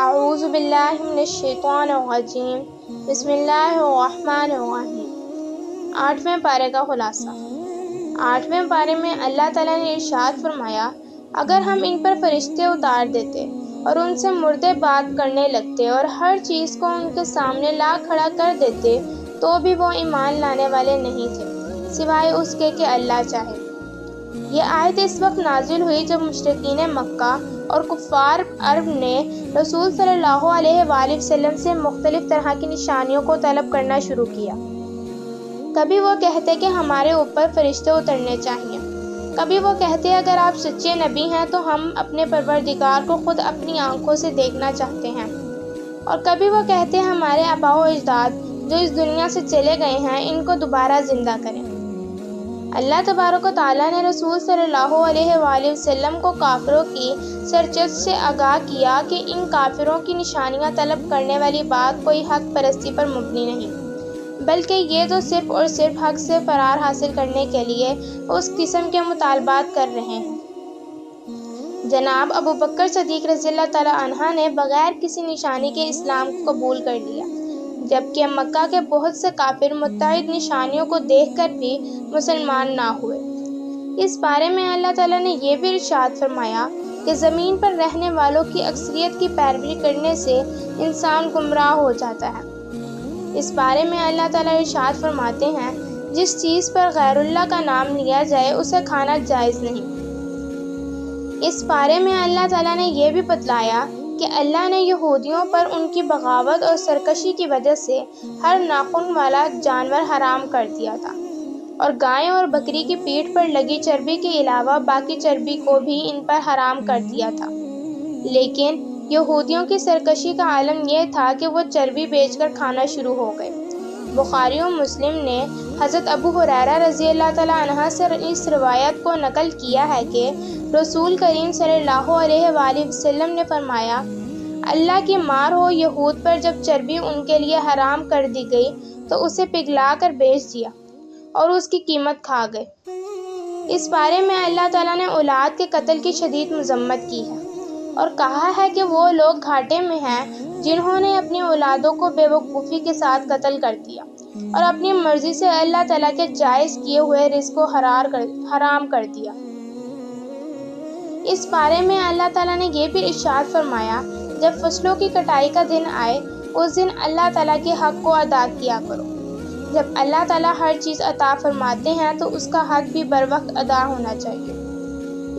اعوذ باللہ من الشیطان الرجیم بسم اللہ الرحمن الرحیم۔ 8ویں پارے کا خلاصہ۔ 8ویں پارے میں اللہ تعالیٰ نے ارشاد فرمایا، اگر ہم ان پر فرشتے اتار دیتے اور ان سے مردے بات کرنے لگتے اور ہر چیز کو ان کے سامنے لا کھڑا کر دیتے تو بھی وہ ایمان لانے والے نہیں تھے سوائے اس کے کہ اللہ چاہے۔ یہ آیت اس وقت نازل ہوئی جب مشرکین مکہ اور کفار عرب نے رسول صلی اللہ علیہ وآلہ وسلم سے مختلف طرح کی نشانیوں کو طلب کرنا شروع کیا۔ کبھی وہ کہتے کہ ہمارے اوپر فرشتے اترنے چاہیے، کبھی وہ کہتے اگر آپ سچے نبی ہیں تو ہم اپنے پروردگار کو خود اپنی آنکھوں سے دیکھنا چاہتے ہیں، اور کبھی وہ کہتے ہمارے آباء و اجداد جو اس دنیا سے چلے گئے ہیں ان کو دوبارہ زندہ کریں۔ اللہ تبارک و تعالیٰ نے رسول صلی اللہ علیہ وآلہ وسلم کو کافروں کی سرچسپ سے آگاہ کیا کہ ان کافروں کی نشانیاں طلب کرنے والی بات کوئی حق پرستی پر مبنی نہیں، بلکہ یہ تو صرف اور صرف حق سے فرار حاصل کرنے کے لیے اس قسم کے مطالبات کر رہے ہیں۔ جناب ابو بکر صدیق رضی اللہ تعالیٰ عنہ نے بغیر کسی نشانی کے اسلام کو قبول کر لیا، جبکہ مکہ کے بہت سے کافر متعدد نشانیوں کو دیکھ کر بھی مسلمان نہ ہوئے۔ اس بارے میں اللہ تعالیٰ نے یہ بھی ارشاد فرمایا کہ زمین پر رہنے والوں کی اکثریت کی پیروی کرنے سے انسان گمراہ ہو جاتا ہے۔ اس بارے میں اللہ تعالیٰ ارشاد فرماتے ہیں، جس چیز پر غیر اللہ کا نام لیا جائے اسے کھانا جائز نہیں۔ اس بارے میں اللہ تعالیٰ نے یہ بھی بتلایا کہ اللہ نے یہودیوں پر ان کی بغاوت اور سرکشی کی وجہ سے ہر ناخن والا جانور حرام کر دیا تھا، اور گائے اور بکری کی پیٹھ پر لگی چربی کے علاوہ باقی چربی کو بھی ان پر حرام کر دیا تھا۔ لیکن یہودیوں کی سرکشی کا عالم یہ تھا کہ وہ چربی بیچ کر کھانا شروع ہو گئے۔ بخاری و مسلم نے حضرت ابو ہریرہ رضی اللہ تعالیٰ عنہ سے اس روایت کو نقل کیا ہے کہ رسول کریم صلی اللہ علیہ وآلہ وسلم نے فرمایا، اللہ کی مار ہو یہود پر جب چربی ان کے لیے حرام کر دی گئی تو اسے پگھلا کر بیچ دیا اور اس کی قیمت کھا گئے۔ اس بارے میں اللہ تعالیٰ نے اولاد کے قتل کی شدید مذمت کی ہے اور کہا ہے کہ وہ لوگ گھاٹے میں ہیں جنہوں نے اپنی اولادوں کو بے وقوفی کے ساتھ قتل کر دیا اور اپنی مرضی سے اللہ تعالیٰ کے جائز کیے ہوئے رزق کو حرام کر دیا۔ اس بارے میں اللہ تعالیٰ نے یہ بھی ارشاد فرمایا، جب فصلوں کی کٹائی کا دن آئے اس دن اللہ تعالیٰ کے حق کو ادا کیا کرو۔ جب اللہ تعالیٰ ہر چیز عطا فرماتے ہیں تو اس کا حق بھی بر وقت ادا ہونا چاہیے۔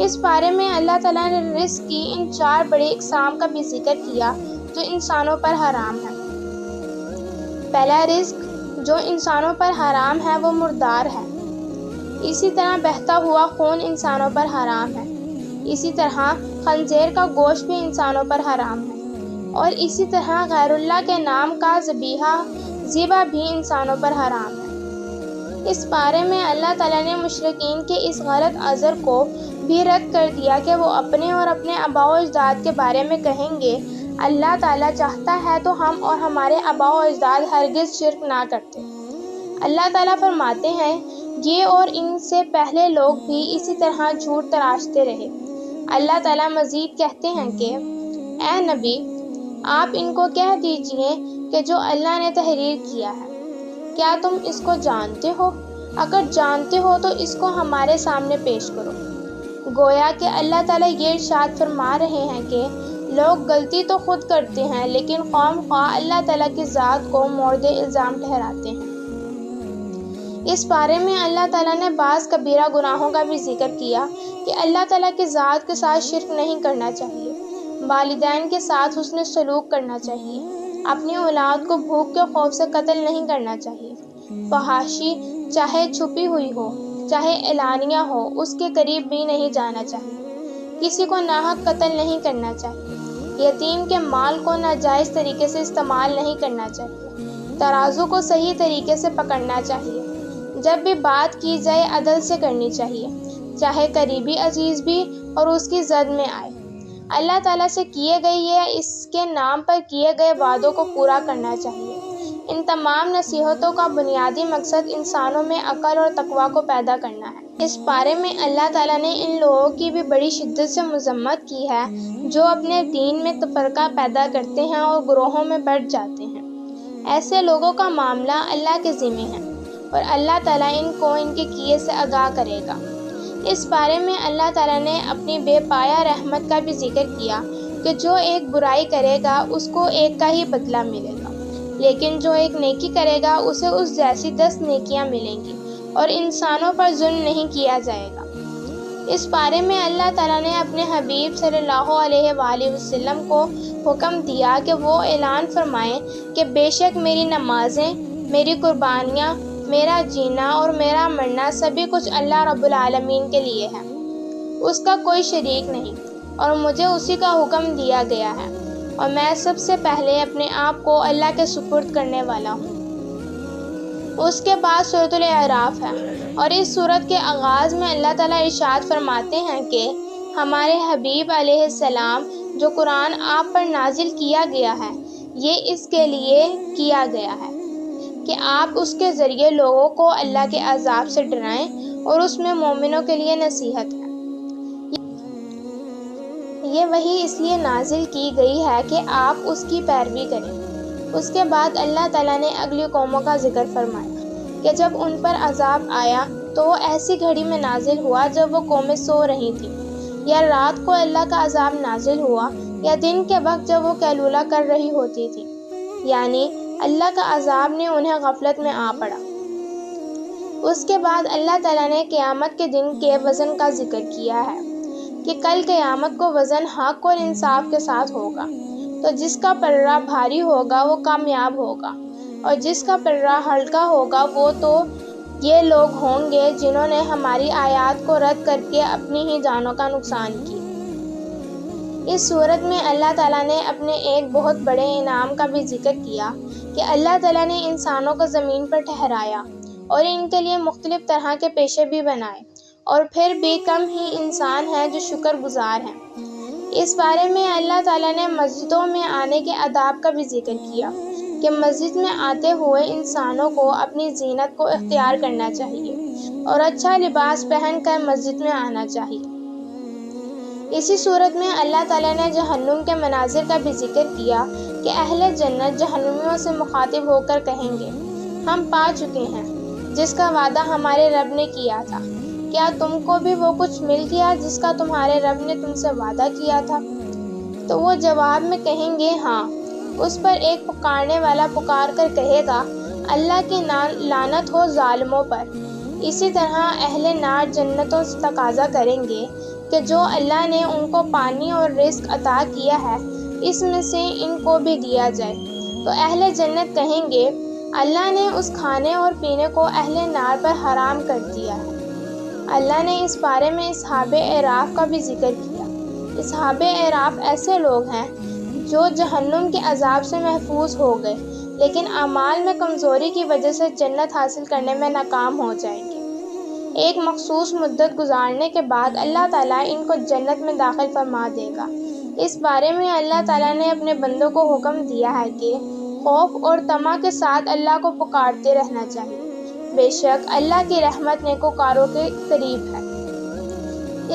اس بارے میں اللہ تعالیٰ نے رزق کی ان 4 بڑی اقسام کا بھی ذکر کیا جو انسانوں پر حرام ہے۔ پہلا رزق جو انسانوں پر حرام ہے وہ مردار ہے۔ اسی طرح بہتا ہوا خون انسانوں پر حرام ہے۔ اسی طرح خنزیر کا گوشت بھی انسانوں پر حرام ہے، اور اسی طرح غیر اللہ کے نام کا ذبح بھی انسانوں پر حرام ہے۔ اس بارے میں اللہ تعالیٰ نے مشرکین کے اس غلط عذر کو بھی رد کر دیا کہ وہ اپنے اور اپنے آباء و اجداد کے بارے میں کہیں گے، اللہ تعالیٰ چاہتا ہے تو ہم اور ہمارے آباء و اجداد ہرگز شرک نہ کرتے۔ اللہ تعالیٰ فرماتے ہیں، یہ اور ان سے پہلے لوگ بھی اسی طرح جھوٹ تراشتے رہے۔ اللہ تعالیٰ مزید کہتے ہیں کہ اے نبی، آپ ان کو کہہ دیجئے کہ جو اللہ نے تحریر کیا ہے، کیا تم اس کو جانتے ہو؟ اگر جانتے ہو تو اس کو ہمارے سامنے پیش کرو۔ گویا کہ اللہ تعالیٰ یہ ارشاد فرما رہے ہیں کہ لوگ غلطی تو خود کرتے ہیں لیکن خواہ مخواہ اللہ تعالیٰ کی ذات کو مورد الزام ٹھہراتے ہیں۔ اس بارے میں اللہ تعالیٰ نے بعض کبیرہ گناہوں کا بھی ذکر کیا کہ اللہ تعالیٰ کی ذات کے ساتھ شرک نہیں کرنا چاہیے، والدین کے ساتھ حسن سلوک کرنا چاہیے، اپنی اولاد کو بھوک کے خوف سے قتل نہیں کرنا چاہیے، فحاشی چاہے چھپی ہوئی ہو چاہے اعلانیہ ہو اس کے قریب بھی نہیں جانا چاہیے، کسی کو ناحق قتل نہیں کرنا چاہیے، یتیم کے مال کو ناجائز طریقے سے استعمال نہیں کرنا چاہیے، ترازو کو صحیح طریقے سے پکڑنا چاہیے، جب بھی بات کی جائے عدل سے کرنی چاہیے، چاہے قریبی عزیز بھی اور اس کی زد میں آئے، اللہ تعالیٰ سے کیے گئے یا اس کے نام پر کیے گئے وعدوں کو پورا کرنا چاہیے، ان تمام نصیحتوں کا بنیادی مقصد انسانوں میں عقل اور تقویٰ کو پیدا کرنا ہے۔ اس بارے میں اللہ تعالیٰ نے ان لوگوں کی بھی بڑی شدت سے مذمت کی ہے جو اپنے دین میں تفرقہ پیدا کرتے ہیں اور گروہوں میں بٹ جاتے ہیں۔ ایسے لوگوں کا معاملہ اللہ کے ذمہ ہے اور اللہ تعالیٰ ان کو ان کے کیے سے آگاہ کرے گا۔ اس بارے میں اللہ تعالیٰ نے اپنی بے پایہ رحمت کا بھی ذکر کیا کہ جو ایک برائی کرے گا اس کو ایک کا ہی بدلہ ملے گا، لیکن جو ایک نیکی کرے گا اسے اس جیسی 10 نیکیاں ملیں گی اور انسانوں پر ظلم نہیں کیا جائے گا۔ اس بارے میں اللہ تعالیٰ نے اپنے حبیب صلی اللہ علیہ وآلہ وسلم کو حکم دیا کہ وہ اعلان فرمائیں کہ بے شک میری نمازیں، میری قربانیاں، میرا جینا اور میرا مرنا سبھی کچھ اللہ رب العالمین کے لیے ہے، اس کا کوئی شریک نہیں، اور مجھے اسی کا حکم دیا گیا ہے، اور میں سب سے پہلے اپنے آپ کو اللہ کے سپرد کرنے والا ہوں۔ اس کے بعد سورۃ الاعراف ہے، اور اس سورت کے آغاز میں اللہ تعالیٰ ارشاد فرماتے ہیں کہ ہمارے حبیب علیہ السلام جو قرآن آپ پر نازل کیا گیا ہے یہ اس کے لیے کیا گیا ہے کہ آپ اس کے ذریعے لوگوں کو اللہ کے عذاب سے ڈرائیں، اور اس میں مومنوں کے لیے نصیحت ہے۔ یہ وحی اس لیے نازل کی گئی ہے کہ آپ اس کی پیروی کریں۔ اس کے بعد اللہ تعالیٰ نے اگلی قوموں کا ذکر فرمایا کہ جب ان پر عذاب آیا تو وہ ایسی گھڑی میں نازل ہوا جب وہ قومیں سو رہی تھیں، یا رات کو اللہ کا عذاب نازل ہوا، یا دن کے وقت جب وہ قیلولہ کر رہی ہوتی تھی، یعنی اللہ کا عذاب نے انہیں غفلت میں آ پڑا۔ اس کے بعد اللہ تعالیٰ نے قیامت کے دن کے وزن کا ذکر کیا ہے کہ کل قیامت کو وزن حق اور انصاف کے ساتھ ہوگا، تو جس کا پلڑا بھاری ہوگا وہ کامیاب ہوگا، اور جس کا پلڑا ہلکا ہوگا وہ تو یہ لوگ ہوں گے جنہوں نے ہماری آیات کو رد کر کے اپنی ہی جانوں کا نقصان کیا۔ اس صورت میں اللہ تعالیٰ نے اپنے ایک بہت بڑے انعام کا بھی ذکر کیا کہ اللہ تعالیٰ نے انسانوں کو زمین پر ٹھہرایا اور ان کے لیے مختلف طرح کے پیشے بھی بنائے، اور پھر بھی کم ہی انسان ہیں جو شکر گزار ہیں۔ اس بارے میں اللہ تعالیٰ نے مسجدوں میں آنے کے آداب کا بھی ذکر کیا کہ مسجد میں آتے ہوئے انسانوں کو اپنی زینت کو اختیار کرنا چاہیے اور اچھا لباس پہن کر مسجد میں آنا چاہیے۔ اسی صورت میں اللہ تعالیٰ نے جہنم کے مناظر کا بھی ذکر کیا کہ اہل جنت جہنمیوں سے مخاطب ہو کر کہیں گے، ہم پا چکے ہیں جس کا وعدہ ہمارے رب نے کیا تھا، کیا تم کو بھی وہ کچھ مل گیا جس کا تمہارے رب نے تم سے وعدہ کیا تھا؟ تو وہ جواب میں کہیں گے ہاں۔ اس پر ایک پکارنے والا پکار کر کہے گا، اللہ کی لعنت ہو ظالموں پر۔ اسی طرح اہل نار جنتوں سے تقاضا کریں گے کہ جو اللہ نے ان کو پانی اور رزق عطا کیا ہے اس میں سے ان کو بھی دیا جائے، تو اہل جنت کہیں گے اللہ نے اس کھانے اور پینے کو اہل نار پر حرام کر دیا ہے۔ اللہ نے اس بارے میں اصحاب اعراف کا بھی ذکر کیا۔ اصحاب اعراف ایسے لوگ ہیں جو جہنم کے عذاب سے محفوظ ہو گئے، لیکن اعمال میں کمزوری کی وجہ سے جنت حاصل کرنے میں ناکام ہو جائیں گے۔ ایک مخصوص مدت گزارنے کے بعد اللہ تعالیٰ ان کو جنت میں داخل فرما دے گا۔ اس بارے میں اللہ تعالیٰ نے اپنے بندوں کو حکم دیا ہے کہ خوف اور طمع کے ساتھ اللہ کو پکارتے رہنا چاہیے، بے شک اللہ کی رحمت نیکوکاروں کے قریب ہے۔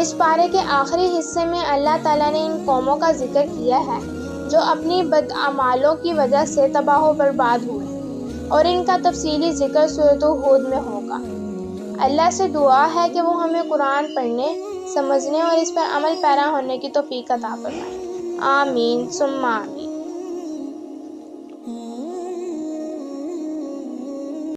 اس بارے کے آخری حصے میں اللہ تعالیٰ نے ان قوموں کا ذکر کیا ہے جو اپنی بدعمالوں کی وجہ سے تباہ و برباد ہوئے، اور ان کا تفصیلی ذکر سورۃ ہود میں ہوگا۔ اللہ سے دعا ہے کہ وہ ہمیں قرآن پڑھنے، سمجھنے اور اس پر عمل پیرا ہونے کی توفیق عطا فرمائے۔ آمین ثم آمین۔